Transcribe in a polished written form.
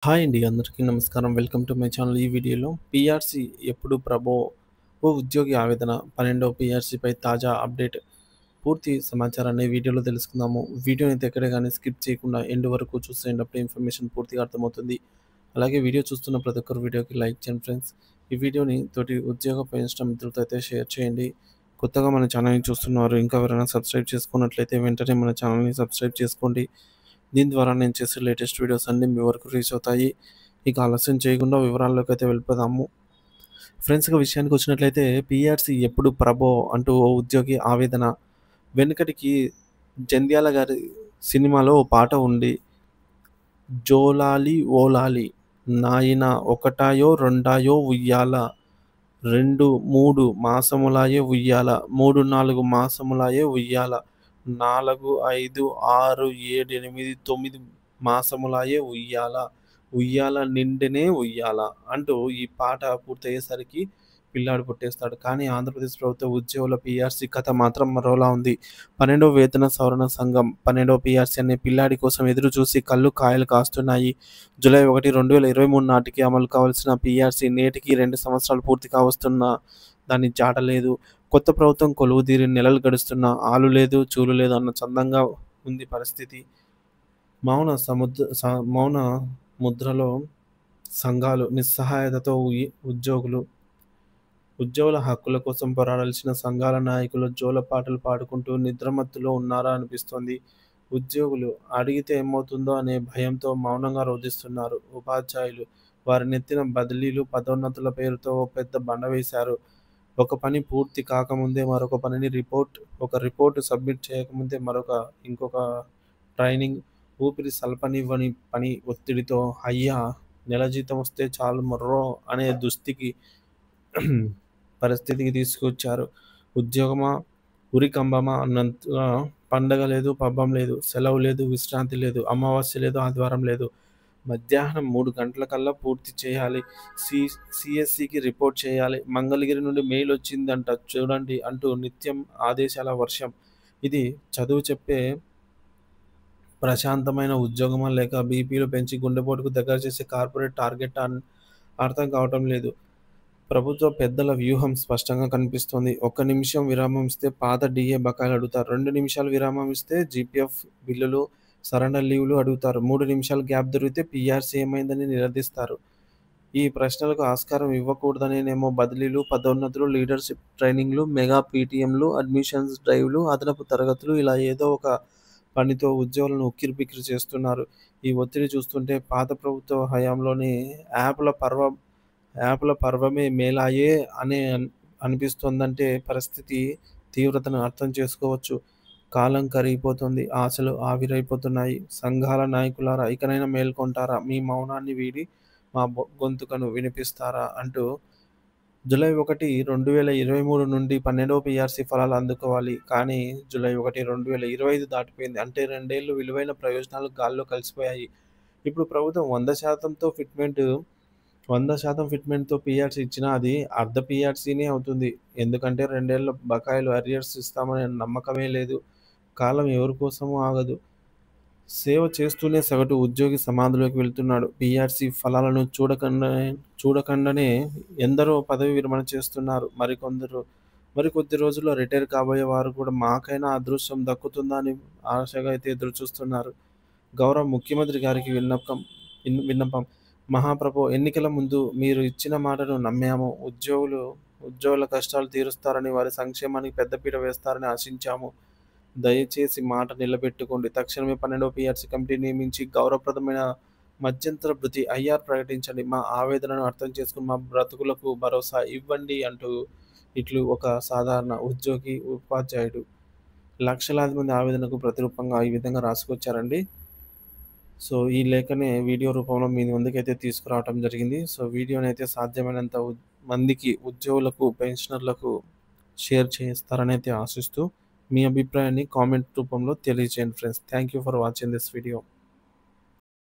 Hi అండి. అందరికీ నమస్కారం. Welcome to my channel. ఈ వీడియోలో పీఆర్సీ ఎప్పుడు ప్రభో ఓ ఉద్యోగి ఆవేదన 12వ పీఆర్సీపై తాజా అప్డేట్ పూర్తి సమాచారాన్ని వీడియోలో తెలుసుకుందాము. వీడియోని అయితే ఎక్కడ గాని స్కిప్ చేయకుండా ఎండ్ వరకు చూసేయండి. అప్పుడే ఇన్ఫర్మేషన్ పూర్తిగా అర్థమవుతుంది. అలాగే వీడియో చూస్తున్న ప్రతి ఒక్కరు వీడియోకి లైక్ చేయండి ఫ్రెండ్స్. ఈ వీడియోని తోటి ఉద్యోగ ప్రవేశం మిత్రులతో అయితే షేర్ చేయండి. కొత్తగా మన ఛానల్‌ని చూస్తున్నవారు ఇంకా ఎవరైనా సబ్స్క్రైబ్ చేసుకున్నట్లయితే వెంటనే మన ఛానల్‌ని సబ్స్క్రైబ్ చేసుకోండి. దీని ద్వారా నేను చేసే లేటెస్ట్ వీడియోస్ అన్నీ మీ వరకు రీచ్ అవుతాయి. ఇక ఆలస్యం చేయకుండా వివరాల్లోకి అయితే వెళ్ళిపోదాము. ఫ్రెండ్స్ ఇక విషయానికి వచ్చినట్లయితే పీఆర్సీ ఎప్పుడు ప్రభో అంటూ ఓ ఉద్యోగి ఆవేదన. వెనకటికి జంధ్యాల గారి సినిమాలో ఓ పాట ఉంది. జోలాలి ఓలాలి నాయనా ఒకటాయో రెండాయో ఉయ్యాల 2, 3 మాసములాయె ఉయ్యాల 3, 4 మాసములాయె ఉయ్యాల 4, 5, 6, 7, 8, 9 మాసములాయె ఉయ్యాల ఉయ్యాల నిండెనే ఉయ్యాల అంటూ ఈ పాట పూర్తయ్యేసరికి పిల్లాడు పుట్టేస్తాడు. కానీ ఆంధ్రప్రదేశ్ ప్రభుత్వ ఉద్యోగుల పీఆర్సీ కథ మాత్రం మరోలా ఉంది. 12వ వేతన సవరణ సంఘం 12వ పీఆర్సీ అనే పిల్లాడి కోసం ఎదురు చూసి కళ్ళు కాయలు కాస్తున్నాయి. జూలై 1, 2023 నాటికి అమలు కావాల్సిన పీఆర్సీ నేటికి 2 సంవత్సరాలు పూర్తి కావస్తున్నా దాని జాడ లేదు. కొత్త ప్రభుత్వం కొలువుదీరి నెలలు గడుస్తున్నా ఆలు లేదు, చూలు లేదు అన్న చందంగా ఉంది పరిస్థితి. మౌన ముద్రలో సంఘాలు, నిస్సహాయతతో ఉద్యోగుల హక్కుల కోసం పోరాడాల్సిన సంఘాల నాయకులు జోలపాటలు పాడుకుంటూ నిద్రమత్తులో ఉన్నారా అనిపిస్తోంది. ఉద్యోగులు అడిగితే ఏమవుతుందో అనే భయంతో మౌనంగా రోధిస్తున్నారు. ఉపాధ్యాయులు వారి నెత్తిన బదిలీలు, పదోన్నతుల పేరుతో ఓ పెద్ద బండ వేశారు. ఒక పని పూర్తి కాకముందే ఒక రిపోర్ట్ సబ్మిట్ చేయకముందే ఇంకొక ట్రైనింగ్, ఊపిరి సలపనివ్వని పని ఒత్తిడితో అయ్యా నెల జీతం వస్తే చాలు మొర్రో అనే పరిస్థితికి తీసుకొచ్చారు. ఉద్యోగమా, ఉరికంబమా అన్నంతగా పండగ లేదు, పబ్బం లేదు, సెలవు లేదు, విశ్రాంతి లేదు, అమావాస్య లేదు, ఆదివారం లేదు. మధ్యాహ్నం 3 గంటలకల్లా పూర్తి చేయాలి. సీఎస్‌సికి రిపోర్ట్ చేయాలి. మంగళగిరి నుండి మెయిల్ వచ్చిందంట చూడండి అంటూ నిత్యం ఆదేశాల వర్షం. ఇది చదువు చెప్పే ప్రశాంతమైన ఉద్యోగమా లేక బీపీలు పెంచి గుండెపోటుకు దగ్గర చేసే కార్పొరేట్ టార్గెటా అర్థం కావటం లేదు. ప్రభుత్వ పెద్దల వ్యూహం స్పష్టంగా కనిపిస్తోంది. ఒక్క నిమిషం విరామం ఇస్తే పాత డీఏ బకాయిలు అడుగుతారు. 2 నిమిషాలు విరామం ఇస్తే జీపీఎఫ్ బిల్లులు, సరెండర్ లీవ్‌లు అడుగుతారు. 3 నిమిషాలు గ్యాప్ దొరికితే పీఆర్సీ ఏమైందని నిలదీస్తారు. ఈ ప్రశ్నలకు ఆస్కారం ఇవ్వకూడదనేనేమో బదిలీలు, పదోన్నతులు, లీడర్‌షిప్ ట్రైనింగ్‌లు, మెగా పీటీఎంలు, అడ్మిషన్స్ డ్రైవ్‌లు, అదనపు తరగతులు ఇలా ఏదో ఒక పనితో ఉద్యోగులను ఉక్కిరిబిక్కిరి చేస్తున్నారు. ఈ ఒత్తిడి చూస్తుంటే పాత ప్రభుత్వ హయాంలోని యాప్ల పర్వమే మేలాయే అనిపిస్తోందంటే పరిస్థితి తీవ్రతను అర్థం చేసుకోవచ్చు. కాలం కరిగిపోతుంది. ఆశలు ఆవిరైపోతున్నాయి. సంఘాల నాయకులారా ఇకనైనా మేల్కొంటారా? మీ మౌనాన్ని వీడి మా గొంతుకను వినిపిస్తారా? అంటూ జూలై 1, 2023 నుండి 12వ పీఆర్సీ ఫలాలు అందుకోవాలి. కానీ జూలై 1, 2025 దాటిపోయింది. అంటే 2 ఏళ్లు విలువైన ప్రయోజనాలు గాల్లో కలిసిపోయాయి. ఇప్పుడు ప్రభుత్వం 100% ఫిట్‌మెంట్‌తో పీఆర్సీ ఇచ్చినా అది అర్ధ పీఆర్సీనే అవుతుంది. ఎందుకంటే 2 ఏళ్ల బకాయిలు అరియర్స్ ఇస్తామనే నమ్మకమే లేదు. కాలం ఎవరి కోసమూ ఆగదు. సేవ చేస్తూనే సగటు ఉద్యోగి సమాధిలోకి వెళ్తున్నాడు. పీఆర్సీ ఫలాలను చూడకుండానే ఎందరో పదవీ విరమణ చేస్తున్నారు. మరికొద్ది రోజుల్లో రిటైర్ కాబోయే వారు కూడా మాకైనా అదృష్టం దక్కుతుందా అని ఆశగా అయితే ఎదురుచూస్తున్నారు. గౌరవ ముఖ్యమంత్రి గారికి విన్నపం. మహాప్రభో ఎన్నికల ముందు మీరు ఇచ్చిన మాటను నమ్మాము. ఉద్యోగుల కష్టాలు తీరుస్తారని, వారి సంక్షేమానికి పెద్దపీట వేస్తారని ఆశించాము. దయచేసి మాట నిలబెట్టుకోండి. తక్షణమే 12వ పీఆర్సీ కమిటీ నియమించి గౌరవప్రదమైన మధ్యంతర భృతి ఐఆర్ ప్రకటించండి. మా ఆవేదనను అర్థం చేసుకుని మా బ్రతుకులకు భరోసా ఇవ్వండి అంటూ ఇట్లు ఒక సాధారణ ఉద్యోగి, ఉపాధ్యాయుడు లక్షలాది మంది ఆవేదనకు ప్రతిరూపంగా ఈ విధంగా రాసుకొచ్చారండి. సో, ఈ లేఖనే వీడియో రూపంలో మీ ముందుకైతే తీసుకురావటం జరిగింది. సో, వీడియోనైతే సాధ్యమైనంత మందికి, ఉద్యోగులకు, పెన్షనర్లకు షేర్ చేస్తారనైతే ఆశిస్తూ మీ అభిప్రాయాన్ని కామెంట్ రూపంలో తెలియజేయండి friends. Thank you for watching this video.